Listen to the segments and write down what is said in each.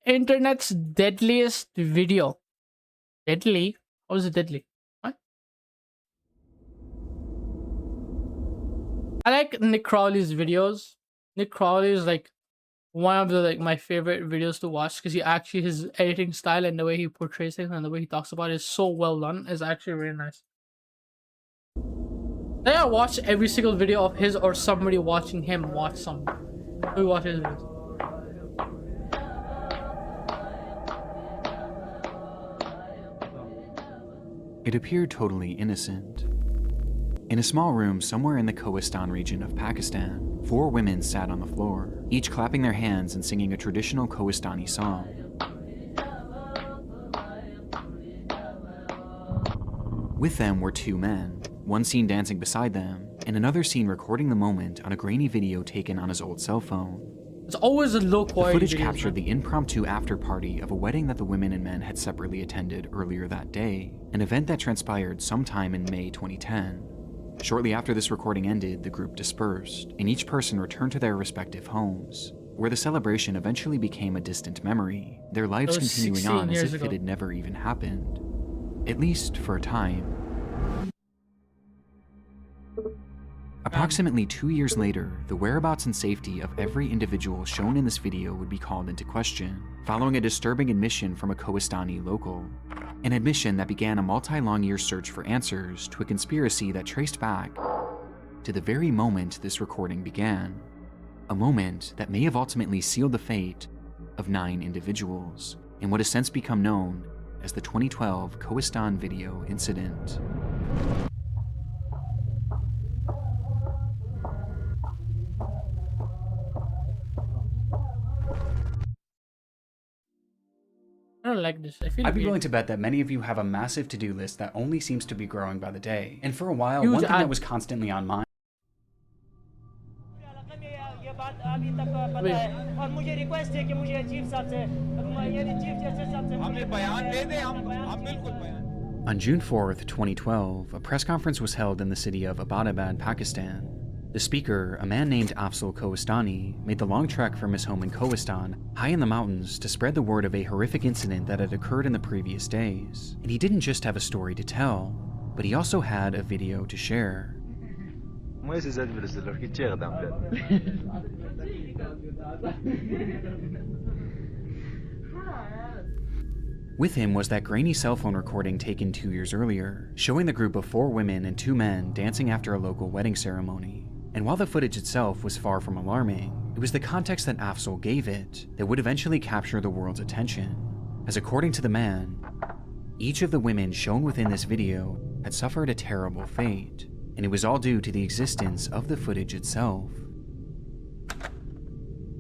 internet's deadliest video. Deadly? How is it deadly? What? I like Nick Crowley's videos. Nick Crowley is like one of the my favorite videos to watch because his editing style and the way he portrays things and the way he talks about it is so well done. It's actually really nice. I watch every single video of his or somebody watching him watch something. We watch his videos. It appeared totally innocent. In a small room somewhere in the Kohistan region of Pakistan, 4 women sat on the floor, each clapping their hands and singing a traditional Kohistani song. With them were 2 men, one seen dancing beside them, and another seen recording the moment on a grainy video taken on his old cell phone. It's always a low quality. The footage captured the impromptu after party of a wedding that the women and men had separately attended earlier that day, an event that transpired sometime in May 2010. Shortly after this recording ended, the group dispersed, and each person returned to their respective homes, where the celebration eventually became a distant memory, their lives continuing on as if it had never even happened. At least for a time. Approximately 2 years later, the whereabouts and safety of every individual shown in this video would be called into question, following a disturbing admission from a Kohistani local. An admission that began a multi-long-year search for answers to a conspiracy that traced back to the very moment this recording began. A moment that may have ultimately sealed the fate of 9 individuals, in what has since become known as the 2012 Kohistan video incident. I don't like this. I'd be willing to bet that many of you have a massive to-do list that only seems to be growing by the day. And for a while, one thing that was constantly on mind. On June 4th, 2012, a press conference was held in the city of Abbottabad, Pakistan. The speaker, a man named Afzal Kohistani, made the long trek from his home in Kohistan, high in the mountains, to spread the word of a horrific incident that had occurred in the previous days. And he didn't just have a story to tell, but he also had a video to share. With him was that grainy cell phone recording taken 2 years earlier, showing the group of 4 women and 2 men dancing after a local wedding ceremony. And while the footage itself was far from alarming, it was the context that Afzal gave it that would eventually capture the world's attention. As according to the man, each of the women shown within this video had suffered a terrible fate, and it was all due to the existence of the footage itself.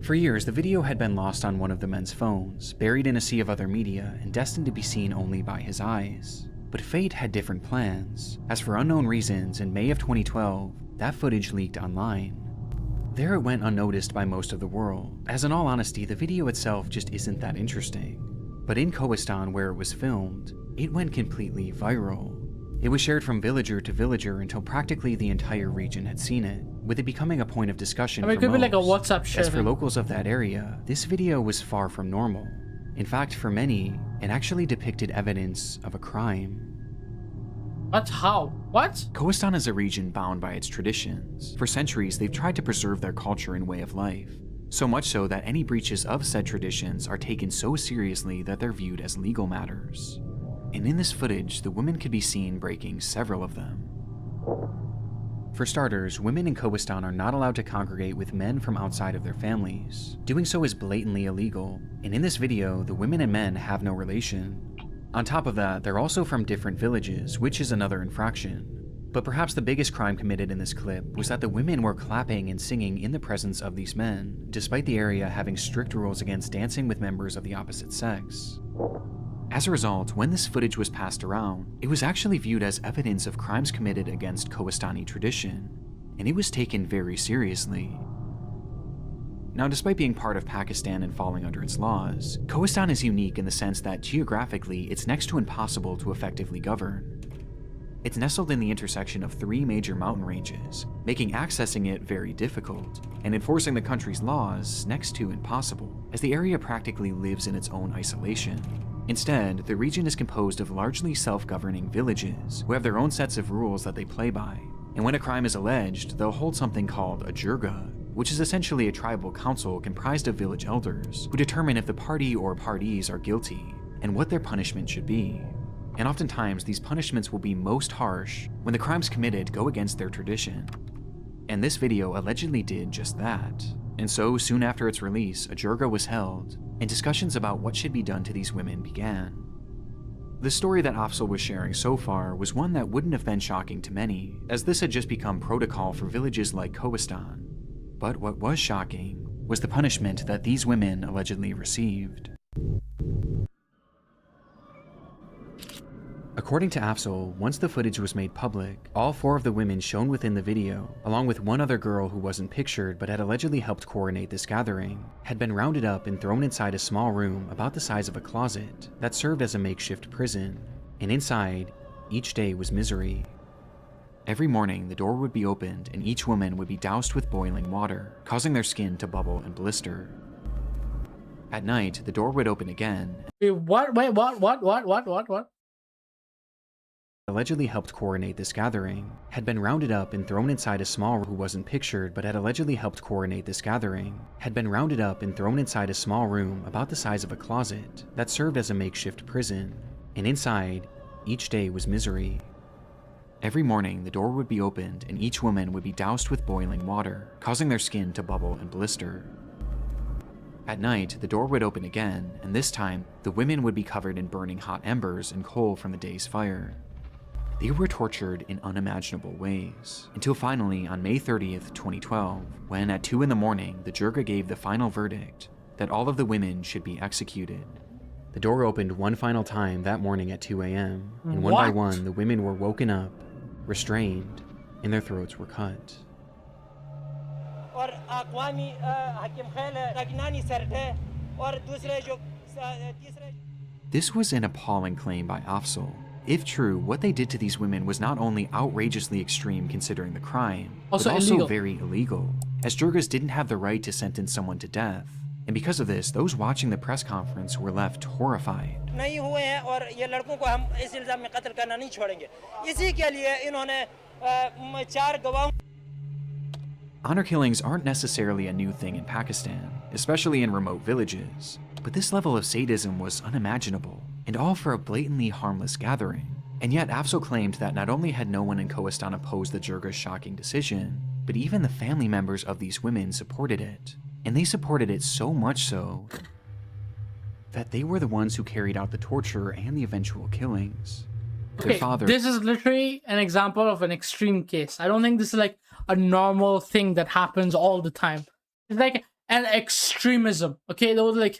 For years, the video had been lost on one of the men's phones, buried in a sea of other media, and destined to be seen only by his eyes. But fate had different plans, as for unknown reasons, in May of 2012, that footage leaked online. There it went unnoticed by most of the world, as in all honesty, the video itself just isn't that interesting. But in Kohistan, where it was filmed, it went completely viral. It was shared from villager to villager until practically the entire region had seen it, with it becoming a point of discussion for it could most. be like a WhatsApp share. As for locals of that area, this video was far from normal. In fact, for many, it actually depicted evidence of a crime. What? How? What? Kohistan is a region bound by its traditions. For centuries, they've tried to preserve their culture and way of life. So much so that any breaches of said traditions are taken so seriously that they're viewed as legal matters. And in this footage, the women could be seen breaking several of them. For starters, women in Kohistan are not allowed to congregate with men from outside of their families. Doing so is blatantly illegal, and in this video, the women and men have no relation. On top of that, they're also from different villages, which is another infraction. But perhaps the biggest crime committed in this clip was that the women were clapping and singing in the presence of these men, despite the area having strict rules against dancing with members of the opposite sex. As a result, when this footage was passed around, it was actually viewed as evidence of crimes committed against Kohistani tradition, and it was taken very seriously. Now, despite being part of Pakistan and falling under its laws, Kohistan is unique in the sense that geographically it's next to impossible to effectively govern. It's nestled in the intersection of 3 major mountain ranges, making accessing it very difficult, and enforcing the country's laws next to impossible, as the area practically lives in its own isolation. Instead, the region is composed of largely self-governing villages who have their own sets of rules that they play by, and when a crime is alleged, they'll hold something called a jirga, which is essentially a tribal council comprised of village elders who determine if the party or parties are guilty and what their punishment should be. And oftentimes, these punishments will be most harsh when the crimes committed go against their tradition. And this video allegedly did just that. And so, soon after its release, a jirga was held, and discussions about what should be done to these women began. The story that Afzal was sharing so far was one that wouldn't have been shocking to many, as this had just become protocol for villages like Kohistan. But what was shocking was the punishment that these women allegedly received. According to Afzal, once the footage was made public, all 4 of the women shown within the video, along with one other girl who wasn't pictured but had allegedly helped coordinate this gathering, had been rounded up and thrown inside a small room about the size of a closet that served as a makeshift prison, and inside, each day was misery. Every morning, the door would be opened and each woman would be doused with boiling water, causing their skin to bubble and blister. At night, the door would open again. Wait, what? Allegedly helped coordinate this gathering, had been rounded up and thrown inside a small room who wasn't pictured but had allegedly helped coordinate this gathering, had been rounded up and thrown inside a small room about the size of a closet that served as a makeshift prison, and inside, each day was misery. Every morning, the door would be opened and each woman would be doused with boiling water, causing their skin to bubble and blister. At night, the door would open again, and this time, the women would be covered in burning hot embers and coal from the day's fire. They were tortured in unimaginable ways, until finally on May 30th, 2012, when at 2 in the morning, the jirga gave the final verdict that all of the women should be executed. The door opened one final time that morning at 2 a.m., and one by one, the women were woken up, restrained, and their throats were cut. This was an appalling claim by Afzal. If true, what they did to these women was not only outrageously extreme considering the crime, but also very illegal, as jirgas didn't have the right to sentence someone to death. And because of this, those watching the press conference were left horrified. Honor killings aren't necessarily a new thing in Pakistan, especially in remote villages, but this level of sadism was unimaginable, and all for a blatantly harmless gathering. And yet Afzal claimed that not only had no one in Kohistan opposed the jirga's shocking decision, but even the family members of these women supported it. And they supported it so much so that they were the ones who carried out the torture and the eventual killings. Okay, their father. This is literally an example of an extreme case. I don't think this is like a normal thing that happens all the time. It's like an extremism. Okay, those like,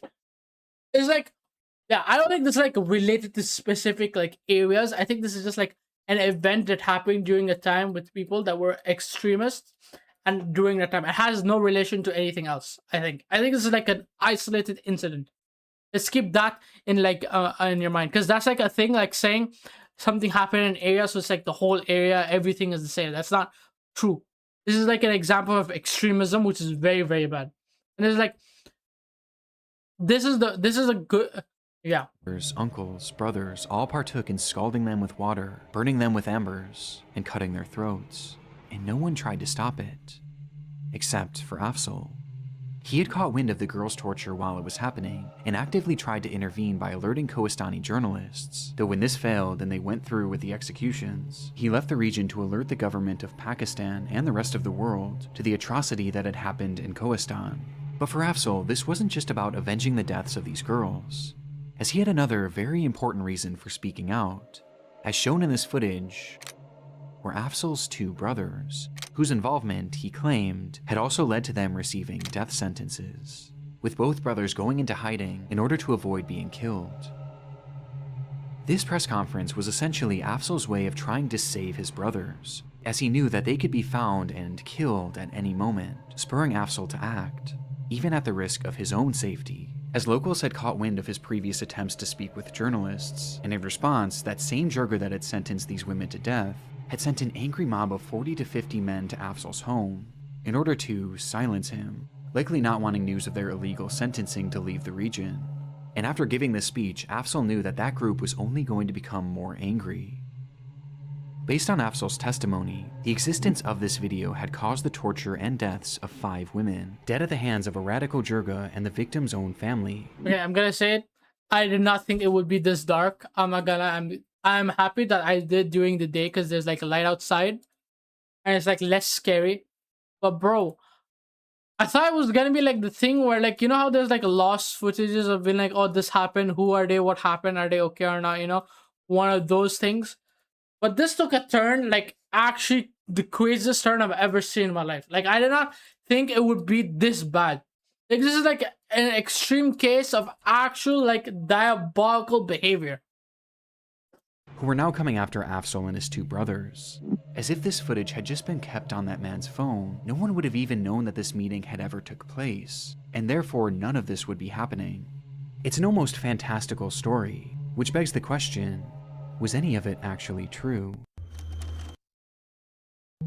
it's like, yeah, I don't think this is like related to specific like areas. I think this is just like an event that happened during a time with people that were extremists, and during that time, it has no relation to anything else. I think this is like an isolated incident. Let's keep that in like in your mind, because that's like a thing like saying something happened in an area, so it's like the whole area, everything is the same. That's not true. This is like an example of extremism, which is very, very bad. And it's like this is a good. Yeah. Uncles, brothers all partook in scalding them with water, burning them with embers, and cutting their throats. And no one tried to stop it. Except for Afzal. He had caught wind of the girls' torture while it was happening, and actively tried to intervene by alerting Kohistani journalists. Though when this failed and they went through with the executions, he left the region to alert the government of Pakistan and the rest of the world to the atrocity that had happened in Kohistan. But for Afzal, this wasn't just about avenging the deaths of these girls, as he had another very important reason for speaking out. As shown in this footage, were Afzal's 2 brothers, whose involvement, he claimed, had also led to them receiving death sentences, with both brothers going into hiding in order to avoid being killed. This press conference was essentially Afzal's way of trying to save his brothers, as he knew that they could be found and killed at any moment, spurring Afzal to act, even at the risk of his own safety, as locals had caught wind of his previous attempts to speak with journalists, and in response, that same Jirga that had sentenced these women to death had sent an angry mob of 40 to 50 men to Afzal's home in order to silence him, likely not wanting news of their illegal sentencing to leave the region. And after giving this speech, Afzal knew that that group was only going to become more angry. Based on Afzal's testimony, the existence of this video had caused the torture and deaths of 5 women, dead at the hands of a radical Jirga and the victim's own family. Okay, I'm gonna say it. I did not think it would be this dark. I'm happy that I did during the day because there's like a light outside and it's like less scary. But bro, I thought it was gonna be like the thing where, like, you know how there's like lost footages of being like, oh, this happened, who are they, what happened, are they okay or not, you know, one of those things. But this took a turn, like actually the craziest turn I've ever seen in my life. Like, I did not think it would be this bad. Like, this is like an extreme case of actual like diabolical behavior. Who were now coming after Afzal and his 2 brothers. As if this footage had just been kept on that man's phone, no one would have even known that this meeting had ever took place, and therefore none of this would be happening. It's an almost fantastical story, which begs the question, was any of it actually true?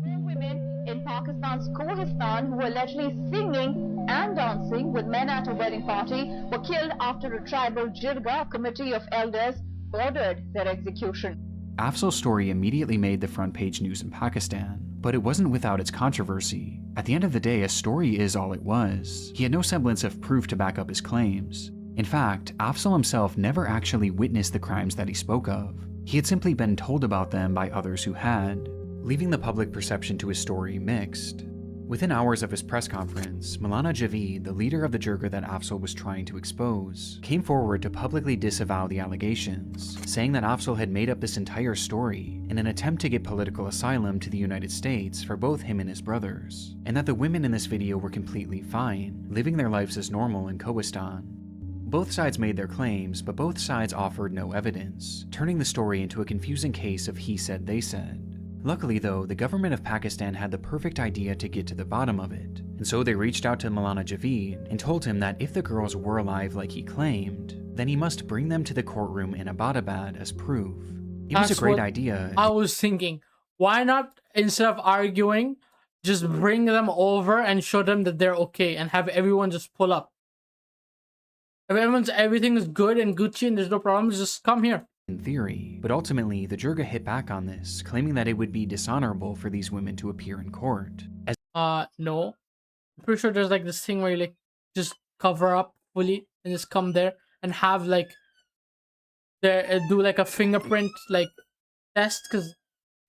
4 women in Pakistan's Kohistan who were allegedly singing and dancing with men at a wedding party were killed after a tribal Jirga committee of elders ordered their execution. Afzal's story immediately made the front page news in Pakistan, but it wasn't without its controversy. At the end of the day, a story is all it was. He had no semblance of proof to back up his claims. In fact, Afzal himself never actually witnessed the crimes that he spoke of. He had simply been told about them by others who had, leaving the public perception to his story mixed. Within hours of his press conference, Maulana Javeed, the leader of the Jirga that Afzal was trying to expose, came forward to publicly disavow the allegations, saying that Afzal had made up this entire story in an attempt to get political asylum to the United States for both him and his brothers, and that the women in this video were completely fine, living their lives as normal in Kohistan. Both sides made their claims, but both sides offered no evidence, turning the story into a confusing case of he said, they said. Luckily though, the government of Pakistan had the perfect idea to get to the bottom of it, and so they reached out to Maulana Javeed and told him that if the girls were alive like he claimed, then he must bring them to the courtroom in Abbottabad as proof. It was a great idea. I was thinking, why not, instead of arguing, just bring them over and show them that they're okay and have everyone just pull up. If everything is good and Gucci and there's no problems, just come here. In theory, but ultimately the Jirga hit back on this, claiming that it would be dishonorable for these women to appear in court. No. I'm pretty sure there's like this thing where you like just cover up fully and just come there and have like do like a fingerprint like test, because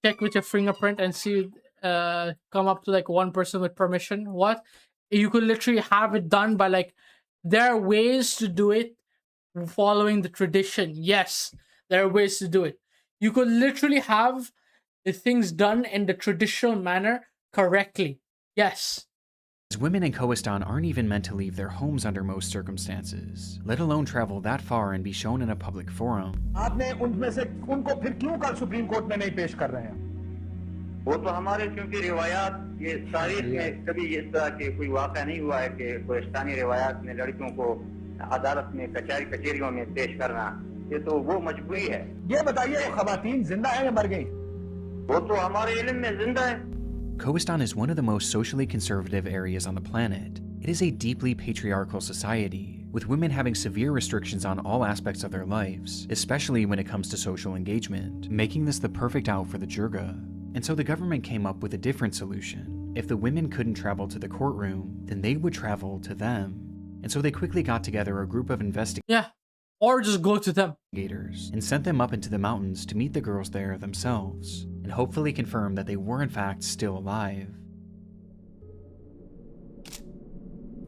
check with your fingerprint and see come up to like one person with permission. What? You could literally have it done by like, there are ways to do it following the tradition. Yes, there are ways to do it. You could literally have the things done in the traditional manner correctly. Yes. Women in Kohistan aren't even meant to leave their homes under most circumstances, let alone travel that far and be shown in a public forum. वो तो हमारे क्योंकि रिवायात ये तारीख में कभी इस तरह के कोई वाक़या नहीं हुआ है कि कोहिस्तानी रिवायात में लड़कियों को अदालत में कचहरियों में पेश करना, ये तो वो मजबूरी है। ये बताइए वो ख़वातीन जिंदा हैं या मर गई? वो तो हमारे इल्म में जिंदा है। Kohistan is one of the most socially conservative areas on the planet. It is a deeply patriarchal society, with women having severe restrictions on all aspects of their lives, especially when it comes to social engagement, making this the perfect out for the Jirga. And so the government came up with a different solution. If the women couldn't travel to the courtroom, then they would travel to them. And so they quickly got together a group of investigators. Yeah, or just go to them. And sent them up into the mountains to meet the girls there themselves, and hopefully confirm that they were in fact still alive.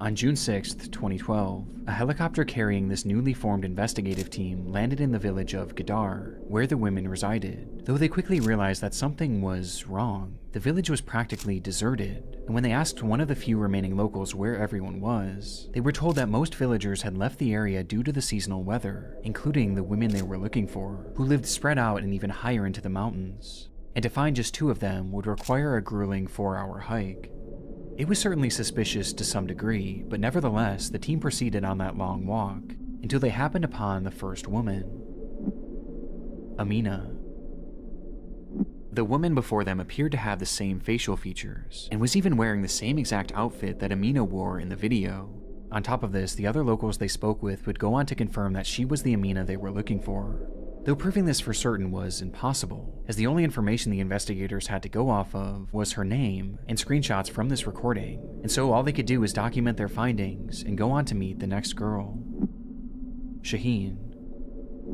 On June 6th, 2012, a helicopter carrying this newly formed investigative team landed in the village of Gadar, where the women resided. Though they quickly realized that something was wrong. The village was practically deserted, and when they asked one of the few remaining locals where everyone was, they were told that most villagers had left the area due to the seasonal weather, including the women they were looking for, who lived spread out and even higher into the mountains. And to find just 2 of them would require a grueling 4-hour hike. It was certainly suspicious to some degree, but nevertheless, the team proceeded on that long walk until they happened upon the first woman, Amina. The woman before them appeared to have the same facial features, and was even wearing the same exact outfit that Amina wore in the video. On top of this, the other locals they spoke with would go on to confirm that she was the Amina they were looking for, though proving this for certain was impossible, as the only information the investigators had to go off of was her name and screenshots from this recording, and so all they could do was document their findings and go on to meet the next girl, Shaheen.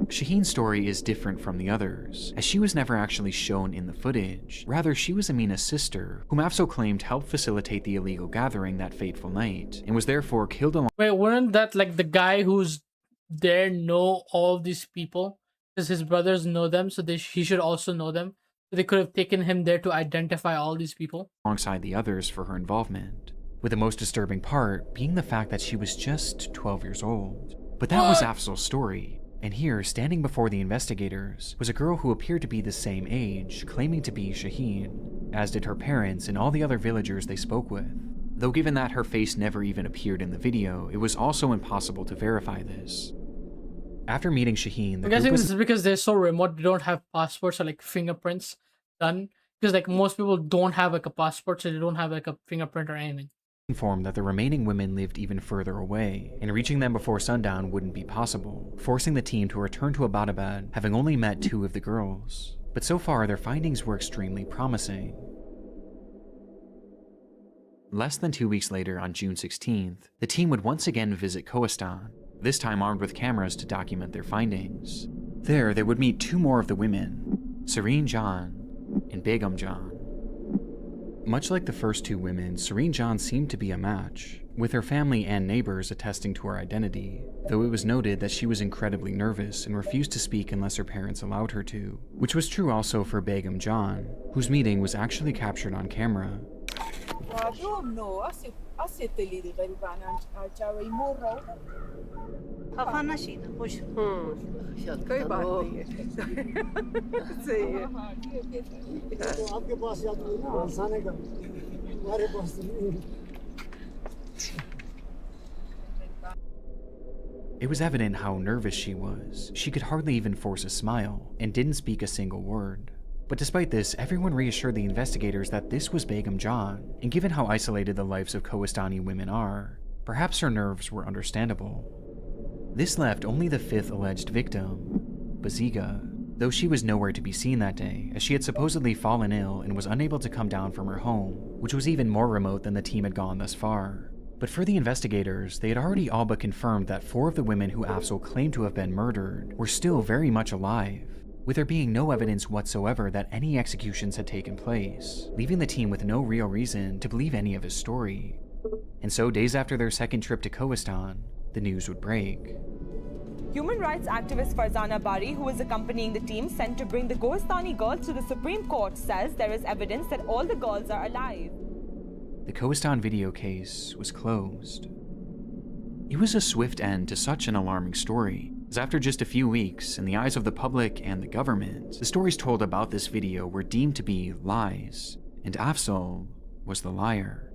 Shaheen's story is different from the others, as she was never actually shown in the footage. Rather, she was Amina's sister, whom Afzal claimed helped facilitate the illegal gathering that fateful night, and was therefore killed along— Wait, wouldn't that, like, the guy who's there know all these people? Because his brothers know them, so he should also know them. So they could have taken him there to identify all these people. Alongside the others for her involvement, with the most disturbing part being the fact that she was just 12 years old. But that was Afzal's story. And here, standing before the investigators, was a girl who appeared to be the same age, claiming to be Shaheen, as did her parents and all the other villagers they spoke with. Though given that her face never even appeared in the video, it was also impossible to verify this. After meeting Shaheen, I'm guessing this is because they're so remote, they don't have passports or like fingerprints done. Because like most people don't have like a passport, so they don't have like a fingerprint or anything. Informed that the remaining women lived even further away, and reaching them before sundown wouldn't be possible, forcing the team to return to Abbottabad, having only met 2 of the girls. But so far, their findings were extremely promising. Less than 2 weeks later, on June 16th, the team would once again visit Kohistan, this time armed with cameras to document their findings. There, they would meet 2 more of the women, Serene Jan and Begum Jan. Much like the first 2 women, Serene Jan seemed to be a match, with her family and neighbors attesting to her identity, though it was noted that she was incredibly nervous and refused to speak unless her parents allowed her to, which was true also for Begum Jan, whose meeting was actually captured on camera. It was evident how nervous she was. She could hardly even force a smile, and didn't speak a single word. But despite this, everyone reassured the investigators that this was Begum Jan, and given how isolated the lives of Kohistani women are, perhaps her nerves were understandable. This left only the 5th alleged victim, Baziga, though she was nowhere to be seen that day, as she had supposedly fallen ill and was unable to come down from her home, which was even more remote than the team had gone thus far. But for the investigators, they had already all but confirmed that 4 of the women who Afzal claimed to have been murdered were still very much alive, with there being no evidence whatsoever that any executions had taken place, leaving the team with no real reason to believe any of his story. And so, days after their second trip to Kohistan, the news would break. Human rights activist Farzana Bari, who was accompanying the team sent to bring the Kohistani girls to the Supreme Court, says there is evidence that all the girls are alive. The Kohistan video case was closed. It was a swift end to such an alarming story, as after just a few weeks, in the eyes of the public and the government, the stories told about this video were deemed to be lies, and Afzal was the liar.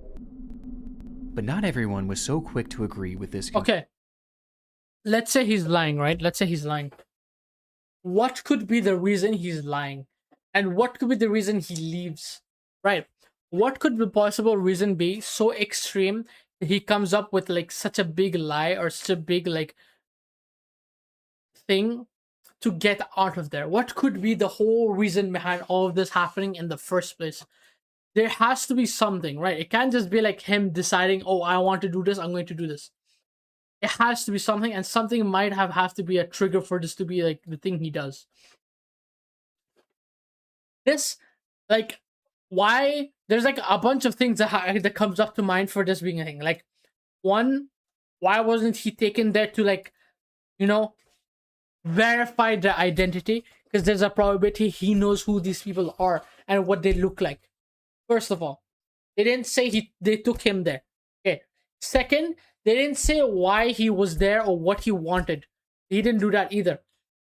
But not everyone was so quick to agree with this. Okay. Let's say he's lying, right? Let's say he's lying. What could be the reason he's lying? And what could be the reason he leaves? Right. What could the possible reason be so extreme that he comes up with like such a big lie or such a big like thing to get out of there? What could be the whole reason behind all of this happening in the first place? There has to be something, right? It can't just be like him deciding, oh, I want to do this, I'm going to do this. It has to be something, and something might have to be a trigger for this to be like the thing he does. This, like, why? There's like a bunch of things that comes up to mind for this being a thing. Like, one, why wasn't he taken there to like, you know, verify their identity? Because there's a probability he knows who these people are and what they look like. First of all, they didn't say they took him there. Okay. Second, they didn't say why he was there or what he wanted. He didn't do that either.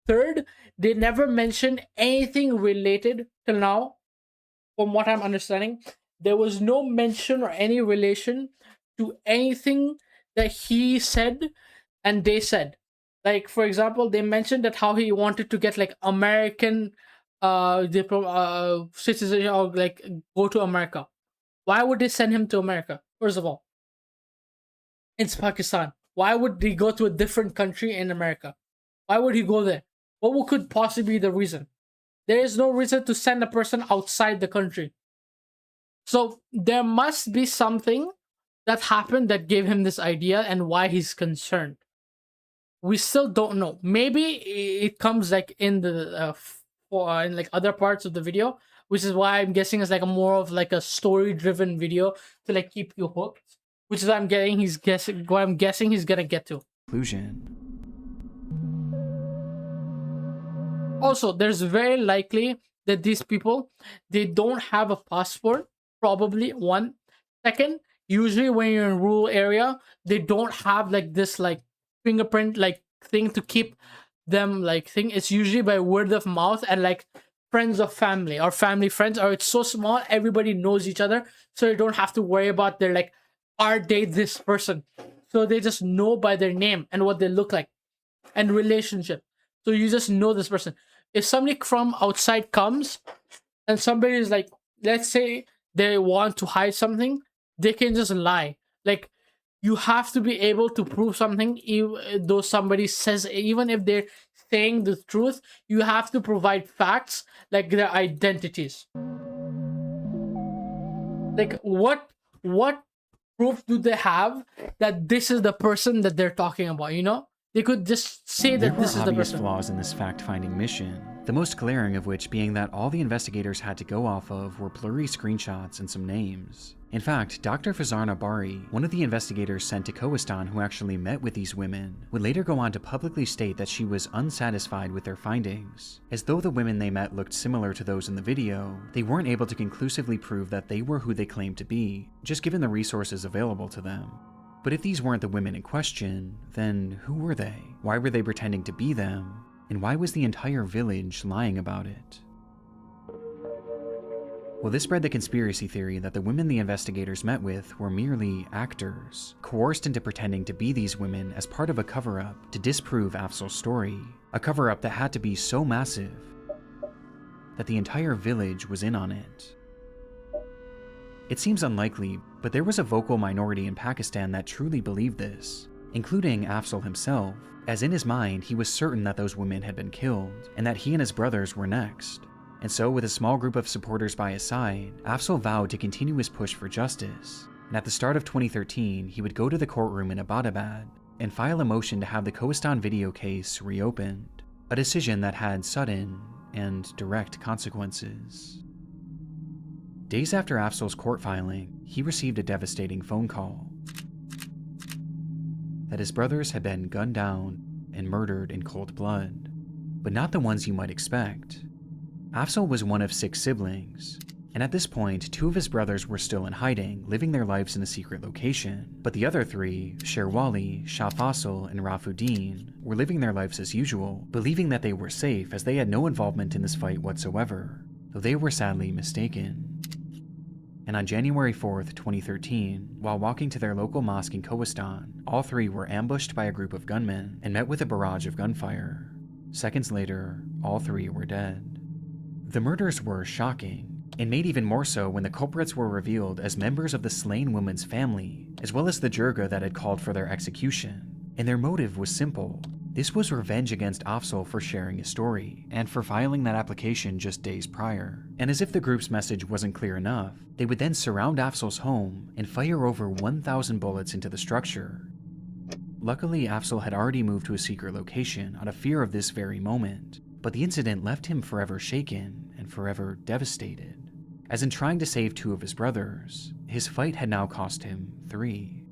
Third, they never mentioned anything related till now, from what I'm understanding. there was no mention or any relation to anything that he said and they said. Like, for example, they mentioned that how he wanted to get like American citizenship, or like go to America. Why would they send him to America? First of all, it's Pakistan. Why would he go to a different country in America? Why would he go there? What could possibly be the reason? There is no reason to send a person outside the country. So there must be something that happened that gave him this idea and why he's concerned. We still don't know. Maybe it comes like in the in like other parts of the video, which is why I'm guessing it's like a more of like a story-driven video to like keep you hooked. Which is what I'm getting. What I'm guessing he's gonna get to. Conclusion. Also, there's very likely that these people, they don't have a passport. Probably one. Second, usually when you're in rural area, they don't have like this like fingerprint like thing to keep them like thing. It's usually by word of mouth and like friends of family or family friends, or it's so small everybody knows each other, so you don't have to worry about their like, are they this person? So they just know by their name and what they look like and relationship. So you just know this person. If somebody from outside comes and somebody is like, let's say they want to hide something, they can just lie. Like, you have to be able to prove something, even though somebody says, even if they're saying the truth, you have to provide facts like their identities. Like, what proof do they have that this is the person that they're talking about, you know? They could just say that this is the person. There were obvious flaws in this fact-finding mission, the most glaring of which being that all the investigators had to go off of were blurry screenshots and some names. In fact, Dr. Fazarna Bari, one of the investigators sent to Kohistan who actually met with these women, would later go on to publicly state that she was unsatisfied with their findings. As though the women they met looked similar to those in the video, they weren't able to conclusively prove that they were who they claimed to be, just given the resources available to them. But if these weren't the women in question, then who were they? Why were they pretending to be them? And why was the entire village lying about it? Well, this spread the conspiracy theory that the women the investigators met with were merely actors, coerced into pretending to be these women as part of a cover-up to disprove Afzal's story. A cover-up that had to be so massive that the entire village was in on it. It seems unlikely, but there was a vocal minority in Pakistan that truly believed this, including Afzal himself, as in his mind he was certain that those women had been killed, and that he and his brothers were next. And so, with a small group of supporters by his side, Afzal vowed to continue his push for justice, and at the start of 2013 he would go to the courtroom in Abbottabad and file a motion to have the Kohistan video case reopened, a decision that had sudden and direct consequences. Days after Afzal's court filing, he received a devastating phone call that his brothers had been gunned down and murdered in cold blood, but not the ones you might expect. Afzal was one of 6 siblings, and at this point, 2 of his brothers were still in hiding, living their lives in a secret location, but the other 3, Sherwali, Shah Faisal, and Rafuddin, were living their lives as usual, believing that they were safe as they had no involvement in this fight whatsoever, though they were sadly mistaken. And on January 4th, 2013, while walking to their local mosque in Kohistan, all 3 were ambushed by a group of gunmen and met with a barrage of gunfire. Seconds later, all 3 were dead. The murders were shocking, and made even more so when the culprits were revealed as members of the slain woman's family, as well as the jirga that had called for their execution. And their motive was simple. This was revenge against Afzal for sharing his story, and for filing that application just days prior. And as if the group's message wasn't clear enough, they would then surround Afzal's home and fire over 1,000 bullets into the structure. Luckily, Afzal had already moved to a secret location out of fear of this very moment, but the incident left him forever shaken and forever devastated. As in trying to save 2 of his brothers, his fight had now cost him 3.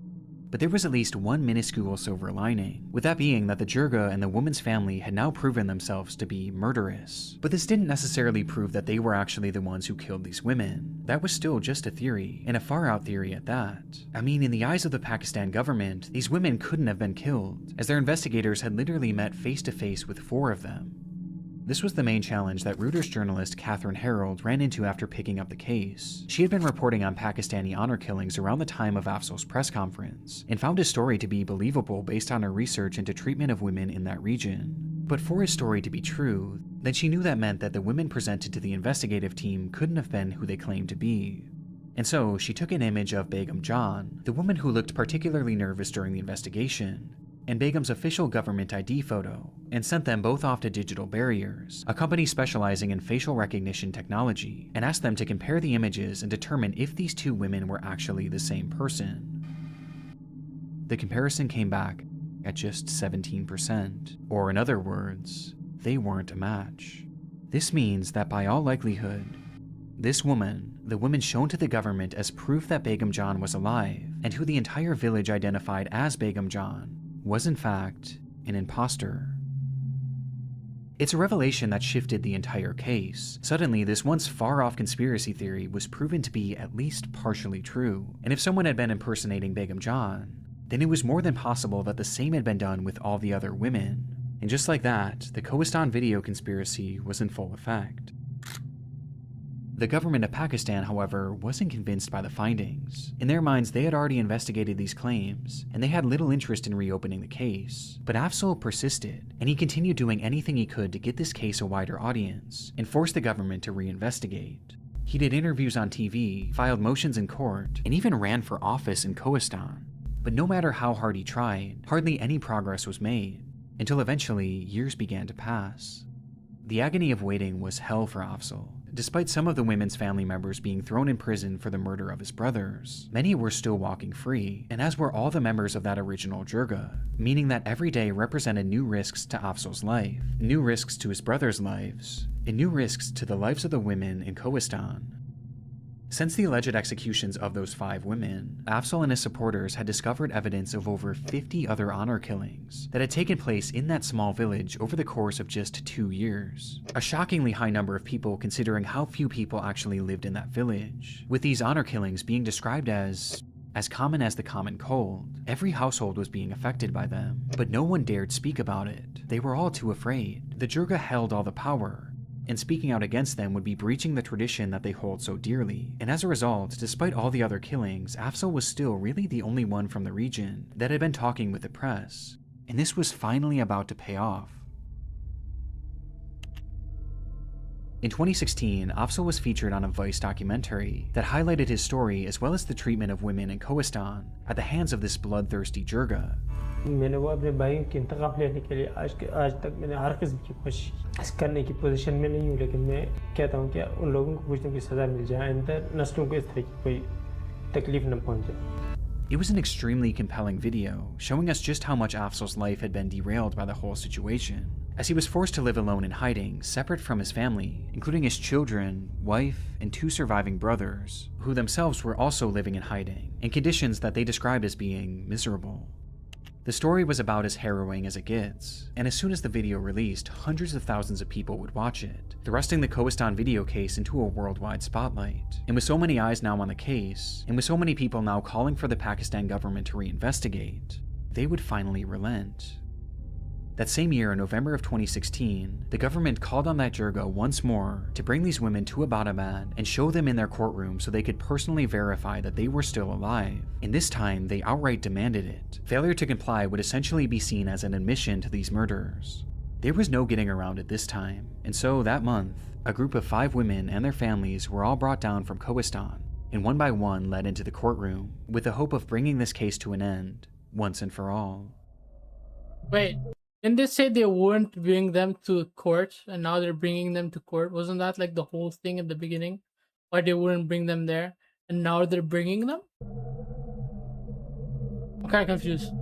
But there was at least one minuscule silver lining, with that being that the jirga and the woman's family had now proven themselves to be murderous. But this didn't necessarily prove that they were actually the ones who killed these women. That was still just a theory, and a far-out theory at that. I mean, in the eyes of the Pakistan government, these women couldn't have been killed, as their investigators had literally met face-to-face with 4 of them. This was the main challenge that Reuters journalist Catherine Harold ran into after picking up the case. She had been reporting on Pakistani honor killings around the time of Afzal's press conference, and found his story to be believable based on her research into treatment of women in that region. But for his story to be true, then she knew that meant that the women presented to the investigative team couldn't have been who they claimed to be. And so she took an image of Begum John, the woman who looked particularly nervous during the investigation, and Begum's official government ID photo, and sent them both off to Digital Barriers, a company specializing in facial recognition technology, and asked them to compare the images and determine if these two women were actually the same person. The comparison came back at just 17%, or in other words, they weren't a match. This means that by all likelihood, this woman, the woman shown to the government as proof that Begum John was alive, and who the entire village identified as Begum John, was in fact an imposter. It's a revelation that shifted the entire case. Suddenly, this once far-off conspiracy theory was proven to be at least partially true, and if someone had been impersonating Begum John, then it was more than possible that the same had been done with all the other women. And just like that, the Kohistan video conspiracy was in full effect. The government of Pakistan, however, wasn't convinced by the findings. In their minds, they had already investigated these claims, and they had little interest in reopening the case. But Afzal persisted, and he continued doing anything he could to get this case a wider audience, and force the government to reinvestigate. He did interviews on TV, filed motions in court, and even ran for office in Kohistan. But no matter how hard he tried, hardly any progress was made, until eventually years began to pass. The agony of waiting was hell for Afzal. Despite some of the women's family members being thrown in prison for the murder of his brothers, many were still walking free, and as were all the members of that original jirga, meaning that every day represented new risks to Afzal's life, new risks to his brothers' lives, and new risks to the lives of the women in Kohistan. Since the alleged executions of those 5 women, Afzal and his supporters had discovered evidence of over 50 other honor killings that had taken place in that small village over the course of just 2 years. A shockingly high number of people considering how few people actually lived in that village, with these honor killings being described as common as the common cold. Every household was being affected by them, but no one dared speak about it. They were all too afraid. The jirga held all the power, and speaking out against them would be breaching the tradition that they hold so dearly. And as a result, despite all the other killings, Afzal was still really the only one from the region that had been talking with the press, and this was finally about to pay off. In 2016, Afzal was featured on a Vice documentary that highlighted his story as well as the treatment of women in Kohistan at the hands of this bloodthirsty jirga. मैंने वो अपने भाइयों की इंतकाम लेने के लिए आज तक मैंने हर किस्म की कोशिश करने की पोजीशन में नहीं हूँ, लेकिन मैं कहता हूँ कि उन लोगों को कुछ न कुछ सज़ा मिल जाए, आइंदा नस्लों को इस तरह की कोई तकलीफ न पहुँच जाए. It was an extremely compelling video, showing us just how much Afzal's life had been derailed by the whole situation, as he was forced to live alone in hiding, separate from his family, including his children, wife, and 2 surviving brothers, who themselves were also living in hiding, in conditions that they described as being miserable. The story was about as harrowing as it gets, and as soon as the video released, hundreds of thousands of people would watch it, thrusting the Kohistan video case into a worldwide spotlight. And with so many eyes now on the case, and with so many people now calling for the Pakistan government to reinvestigate, they would finally relent. That same year, in November of 2016, the government called on that jirga once more to bring these women to Abbottabad and show them in their courtroom so they could personally verify that they were still alive. And this time, they outright demanded it. Failure to comply would essentially be seen as an admission to these murders. There was no getting around it this time, and so that month, a group of 5 women and their families were all brought down from Kohistan, and one by one led into the courtroom, with the hope of bringing this case to an end, once and for all. Wait. Didn't they say they wouldn't bring them to court, and now they're bringing them to court? Wasn't that like the whole thing at the beginning? Why they wouldn't bring them there, and now they're bringing them? I'm kind of confused.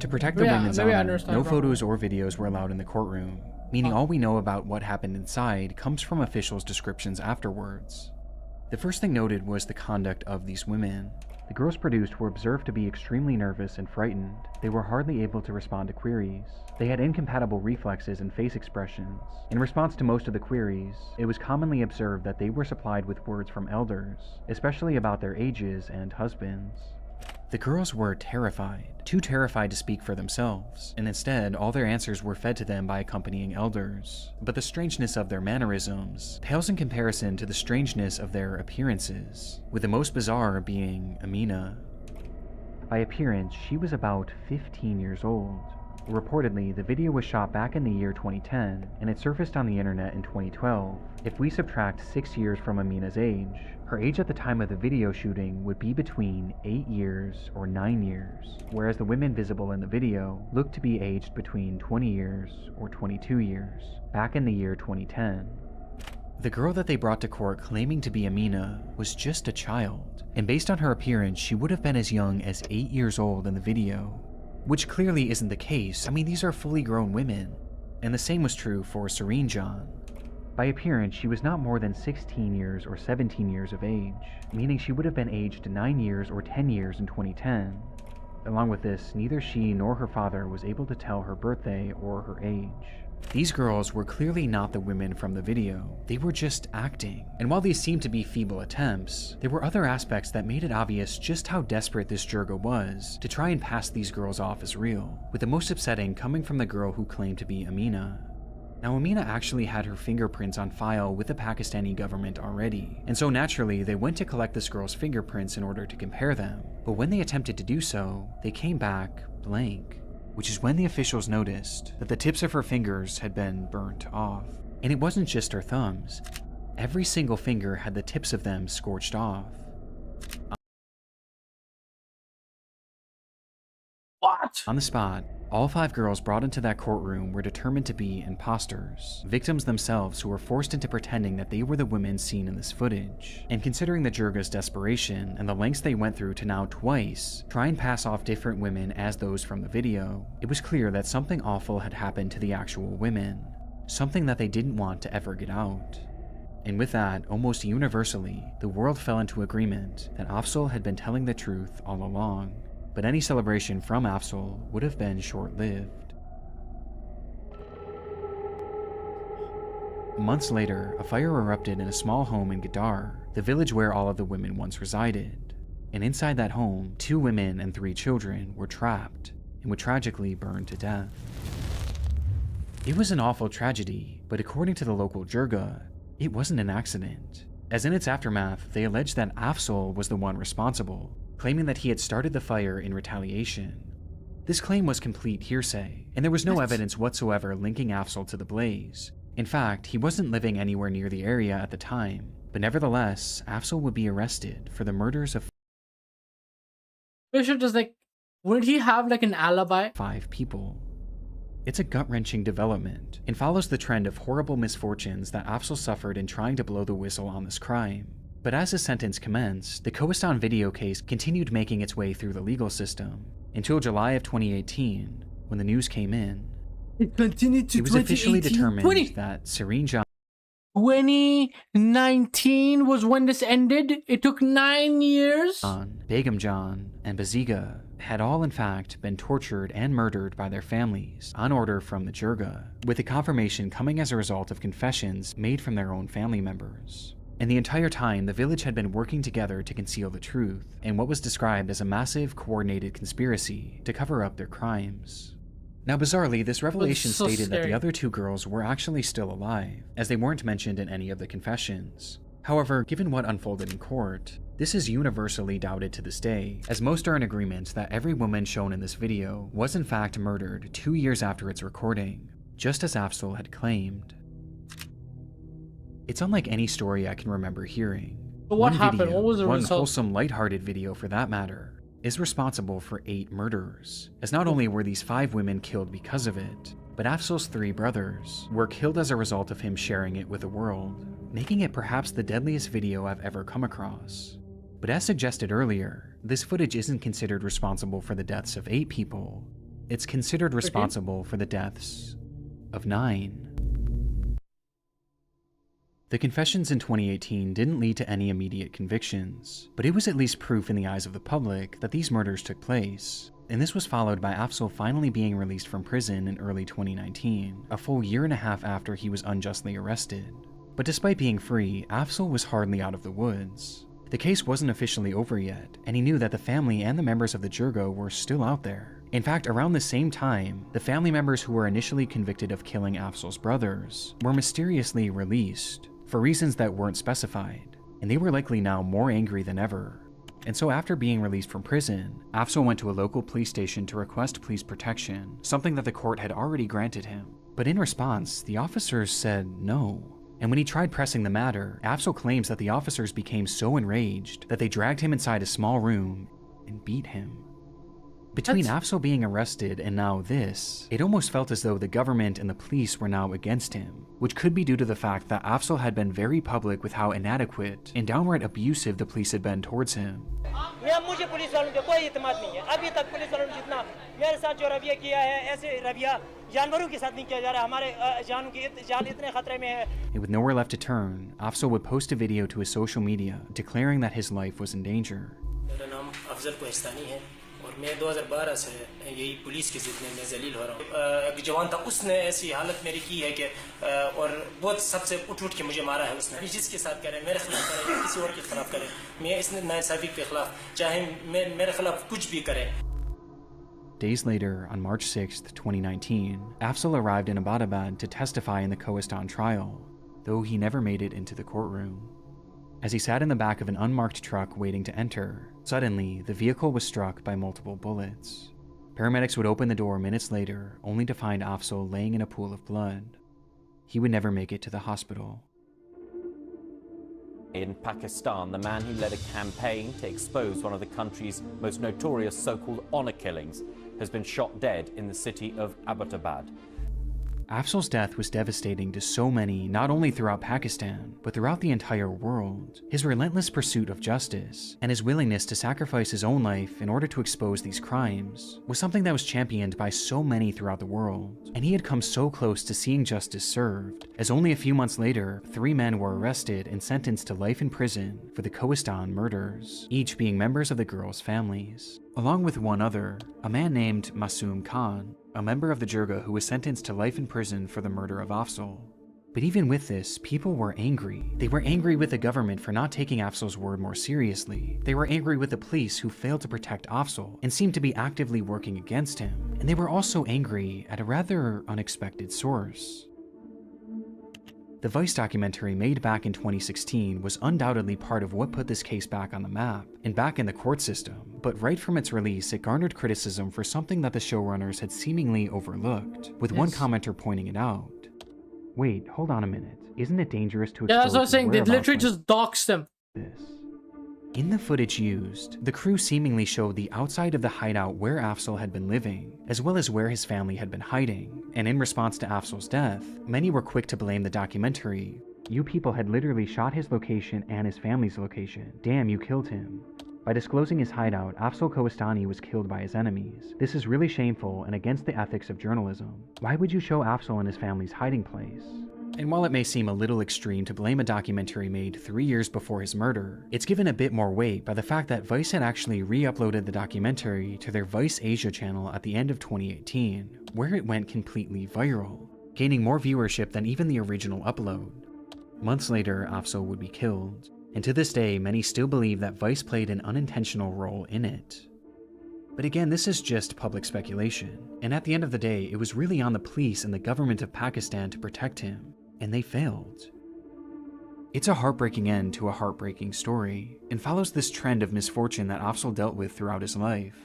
To protect the women's honor, no wrong. photos or videos were allowed in the courtroom, meaning all we know about what happened inside comes from officials' descriptions afterwards. The first thing noted was the conduct of these women. The girls produced were observed to be extremely nervous and frightened. They were hardly able to respond to queries. They had incompatible reflexes and face expressions. In response to most of the queries, it was commonly observed that they were supplied with words from elders, especially about their ages and husbands. The girls were terrified, too terrified to speak for themselves, and instead all their answers were fed to them by accompanying elders. But the strangeness of their mannerisms pales in comparison to the strangeness of their appearances, with the most bizarre being Amina. By appearance, she was about 15 years old. Reportedly, the video was shot back in the year 2010, and it surfaced on the internet in 2012. If we subtract 6 years from Amina's age, her age at the time of the video shooting would be between 8 years or 9 years, whereas the women visible in the video looked to be aged between 20 years or 22 years, back in the year 2010. The girl that they brought to court claiming to be Amina was just a child, and based on her appearance, she would have been as young as 8 years old in the video. Which clearly isn't the case. I mean, these are fully grown women. And the same was true for Serene John. By appearance, she was not more than 16 years or 17 years of age, meaning she would have been aged 9 years or 10 years in 2010. Along with this, neither she nor her father was able to tell her birthday or her age. These girls were clearly not the women from the video. They were just acting. And while these seemed to be feeble attempts, there were other aspects that made it obvious just how desperate this Jirga was to try and pass these girls off as real, with the most upsetting coming from the girl who claimed to be Amina. Now, Amina actually had her fingerprints on file with the Pakistani government already, and so naturally they went to collect this girl's fingerprints in order to compare them. But when they attempted to do so, they came back blank. Which is when the officials noticed that the tips of her fingers had been burnt off. And it wasn't just her thumbs. Every single finger had the tips of them scorched off. What? On the spot, all 5 girls brought into that courtroom were determined to be imposters, victims themselves who were forced into pretending that they were the women seen in this footage. And considering the Jirga's desperation and the lengths they went through to now twice try and pass off different women as those from the video, it was clear that something awful had happened to the actual women, something that they didn't want to ever get out. And with that, almost universally, the world fell into agreement that Afzal had been telling the truth all along. But any celebration from Afzal would have been short-lived. Months later, a fire erupted in a small home in Gadar, the village where all of the women once resided. And inside that home, 2 women and 3 children were trapped and would tragically burn to death. It was an awful tragedy, but according to the local Jirga, it wasn't an accident, as in its aftermath, they alleged that Afzal was the one responsible, claiming that he had started the fire in retaliation. This claim was complete hearsay, and there was no evidence whatsoever linking Afzal to the blaze. In fact, he wasn't living anywhere near the area at the time, but nevertheless, Afzal would be arrested for the murders of Bishop, just like, wouldn't he have like an alibi? 5 people. It's a gut-wrenching development, and follows the trend of horrible misfortunes that Afzal suffered in trying to blow the whistle on this crime. But as his sentence commenced, the Kohistan video case continued making its way through the legal system, until July of 2018, when the news came in. It continued to It was officially determined that Serene John 2019 was when this ended. It took 9 years. Begum John, and Baziga had all in fact been tortured and murdered by their families on order from the Jirga, with the confirmation coming as a result of confessions made from their own family members. And the entire time, the village had been working together to conceal the truth, and what was described as a massive, coordinated conspiracy to cover up their crimes. Now, bizarrely, this revelation stated that the other 2 girls were actually still alive, as they weren't mentioned in any of the confessions. However, given what unfolded in court, this is universally doubted to this day, as most are in agreement that every woman shown in this video was in fact murdered 2 years after its recording, just as Afzal had claimed. It's unlike any story I can remember hearing. But what happened? What was the one result? wholesome, lighthearted video for that matter, is responsible for 8 murders, as not only were these 5 women killed because of it, but Afzal's 3 brothers were killed as a result of him sharing it with the world, making it perhaps the deadliest video I've ever come across. But as suggested earlier, this footage isn't considered responsible for the deaths of 8 people, it's considered responsible for the deaths of 9. The confessions in 2018 didn't lead to any immediate convictions, but it was at least proof in the eyes of the public that these murders took place, and this was followed by Afzal finally being released from prison in early 2019, a full 1.5 years after he was unjustly arrested. But despite being free, Afzal was hardly out of the woods. The case wasn't officially over yet, and he knew that the family and the members of the Jirga were still out there. In fact, around the same time, the family members who were initially convicted of killing Afzal's brothers were mysteriously released, for reasons that weren't specified, and they were likely now more angry than ever. And so after being released from prison, Afzal went to a local police station to request police protection, something that the court had already granted him. But in response, the officers said no. And when he tried pressing the matter, Afzal claims that the officers became so enraged that they dragged him inside a small room and beat him. Between Afzal being arrested and now this, it almost felt as though the government and the police were now against him, which could be due to the fact that Afzal had been very public with how inadequate and downright abusive the police had been towards him. And with nowhere left to turn, Afzal would post a video to his social media declaring that his life was in danger. और मैं 2012 से यही police की जिद में मैं जलील हो रहा हूँ। एक जवान था, उसने ऐसी हालत मेरी की है कि और बहुत सबसे उठ के मुझे मारा है उसने। जिसके साथ करे, मेरे खिलाफ करे या किसी और के खिलाफ करे, मैं इस नाइंसाफी के खिलाफ चाहे मेरे खिलाफ कुछ भी करे। Days later, on March 6th, 2019, Afzal arrived in Abbottabad to testify in the Kohistan trial, though he never made it into the courtroom. As he sat in the back of an unmarked truck waiting to enter, suddenly, the vehicle was struck by multiple bullets. Paramedics would open the door minutes later, only to find Afzal laying in a pool of blood. He would never make it to the hospital. In Pakistan, the man who led a campaign to expose one of the country's most notorious so-called honor killings has been shot dead in the city of Abbottabad. Afzal's death was devastating to so many, not only throughout Pakistan, but throughout the entire world. His relentless pursuit of justice, and his willingness to sacrifice his own life in order to expose these crimes, was something that was championed by so many throughout the world. And he had come so close to seeing justice served, as only a few months later, 3 men were arrested and sentenced to life in prison for the Kohistan murders, each being members of the girls' families. Along with one other, a man named Masoom Khan, a member of the Jirga who was sentenced to life in prison for the murder of Afzal. But even with this, people were angry. They were angry with the government for not taking Afzal's word more seriously. They were angry with the police who failed to protect Afzal and seemed to be actively working against him. And they were also angry at a rather unexpected source. The Vice documentary made back in 2016 was undoubtedly part of what put this case back on the map and back in the court system, but right from its release it garnered criticism for something that the showrunners had seemingly overlooked, with one commenter pointing it out. Wait, hold on a minute. Isn't it dangerous to expose that's what I was saying. They literally like just doxed him. This? In the footage used, the crew seemingly showed the outside of the hideout where Afzal had been living, as well as where his family had been hiding, and in response to Afzal's death, many were quick to blame the documentary. You people had literally shot his location and his family's location. Damn, you killed him. By disclosing his hideout, Afzal Kohistani was killed by his enemies. This is really shameful and against the ethics of journalism. Why would you show Afzal and his family's hiding place? And while it may seem a little extreme to blame a documentary made 3 years before his murder, it's given a bit more weight by the fact that Vice had actually re-uploaded the documentary to their Vice Asia channel at the end of 2018, where it went completely viral, gaining more viewership than even the original upload. Months later, Afzal would be killed, and to this day, many still believe that Vice played an unintentional role in it. But again, this is just public speculation, and at the end of the day, it was really on the police and the government of Pakistan to protect him, and they failed. It's a heartbreaking end to a heartbreaking story, and follows this trend of misfortune that Afzal dealt with throughout his life.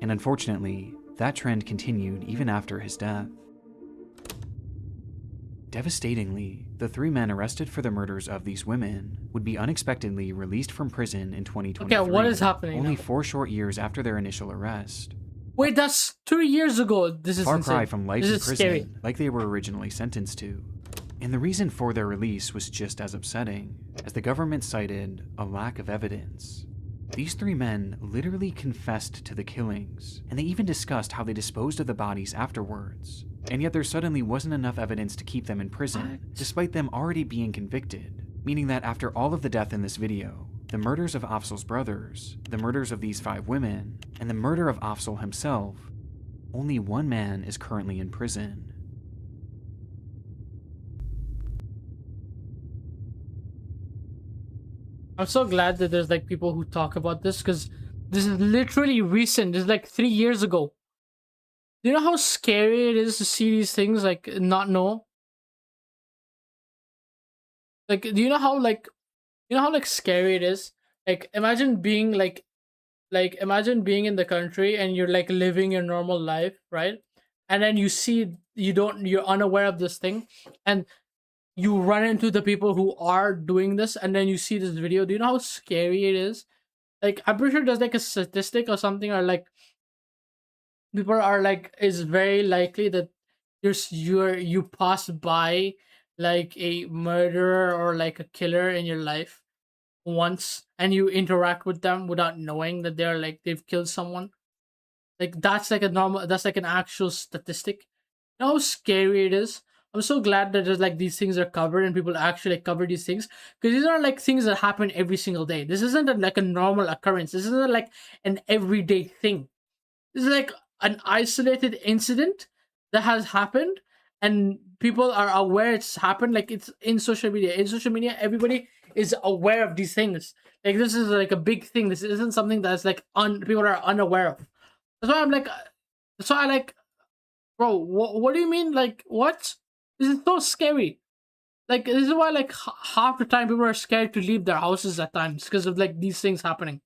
And unfortunately, that trend continued even after his death. Devastatingly, the 3 men arrested for the murders of these women would be unexpectedly released from prison in 2023. Okay, what is happening only now? 4 short years after their initial arrest. Wait, that's 3 years ago. This is Far insane. cry from life This in is prison, scary. like they were originally sentenced to. And the reason for their release was just as upsetting, as the government cited a lack of evidence. These 3 men literally confessed to the killings, and they even discussed how they disposed of the bodies afterwards. And yet there suddenly wasn't enough evidence to keep them in prison, despite them already being convicted. Meaning that after all of the death in this video, the murders of Afzal's brothers, the murders of these 5 women, and the murder of Afzal himself, only 1 man is currently in prison. I'm so glad that there's like people who talk about this, because this is literally recent. This is like 3 years ago. Do you know how scary it is to see these things, like not know? Like, do you know how like scary it is? Like, imagine being imagine being in the country and you're like living your normal life, right? And then you're unaware of this thing, and you run into the people who are doing this, and then you see this video. Do you know how scary it is? Like, I'm pretty sure there's like a statistic or something, or like people are like, it's very likely that you pass by like a murderer or like a killer in your life once, and you interact with them without knowing that they've killed someone. Like, that's like an actual statistic. You know how scary it is? I'm so glad that there's like these things are covered and people actually like cover these things, because these are like things that happen every single day. This isn't like a normal occurrence. This isn't like an everyday thing. This is like an isolated incident that has happened, and people are aware it's happened. Like, it's in social media. In social media, everybody is aware of these things. Like, this is like a big thing. This isn't something that's like people are unaware of. That's why I'm like, that's why I like, bro. What do you mean? Like, what? This is so scary. Like, this is why like half the time people are scared to leave their houses at times, because of like these things happening.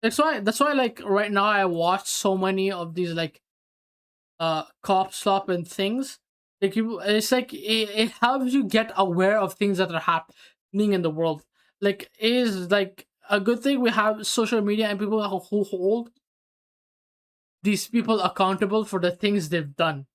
That's why like right now I watch so many of these like cop stop and things. Like, it's like it helps you get aware of things that are happening in the world. Like, it is like a good thing we have social media and people who hold these people accountable for the things they've done.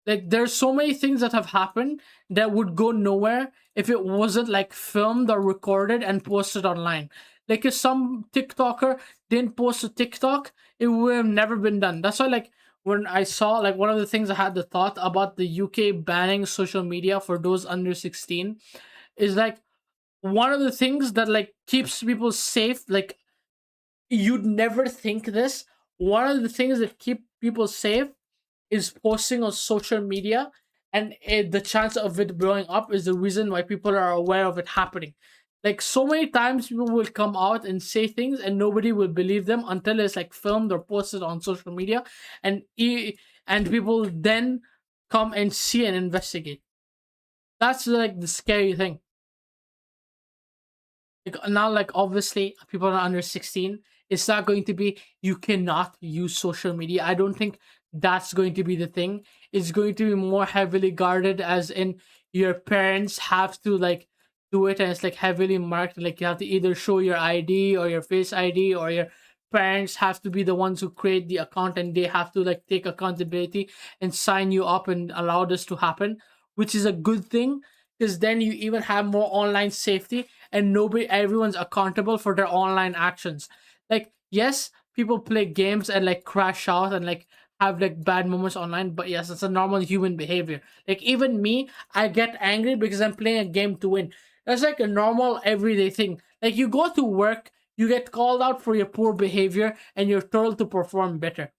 Like, there's so many things that have happened that would go nowhere if it wasn't like filmed or recorded and posted online. Like, if some TikToker didn't post a TikTok, it would have never been done. That's why, like, when I saw, like, one of the things I had the thought about the UK banning social media for those under 16 is like one of the things that like keeps people safe. Like, you'd never think this. One of the things that keep people safe is posting on social media, and the chance of it blowing up is the reason why people are aware of it happening. Like, so many times people will come out and say things and nobody will believe them until it's like filmed or posted on social media, and and people then come and see and investigate. That's like the scary thing. Like, now, like, obviously people are under 16. It's not going to be, you cannot use social media. I don't think that's going to be the thing. It's going to be more heavily guarded, as in your parents have to like do it, and it's like heavily marked. Like, you have to either show your ID or your face ID, or your parents have to be the ones who create the account, and they have to like take accountability and sign you up and allow this to happen, which is a good thing, because then you even have more online safety, and everyone's accountable for their online actions. Like, yes, people play games and like crash out and like have like bad moments online, but yes, it's a normal human behavior. Like, even me, I get angry because I'm playing a game to win. That's like a normal everyday thing. Like, you go to work, you get called out for your poor behavior, and you're told to perform better.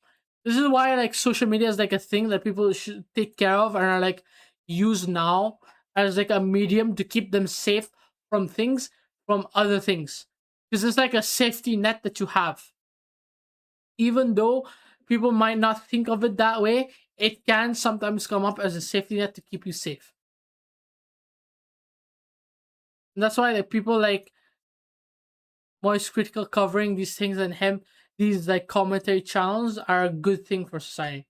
This is why like social media is like a thing that people should take care of and are like use now as like a medium to keep them safe from things, from other things, because it's like a safety net that you have. Even though people might not think of it that way, it can sometimes come up as a safety net to keep you safe. And that's why like people like Moist Critical covering these things, and him, these like commentary channels are a good thing for society.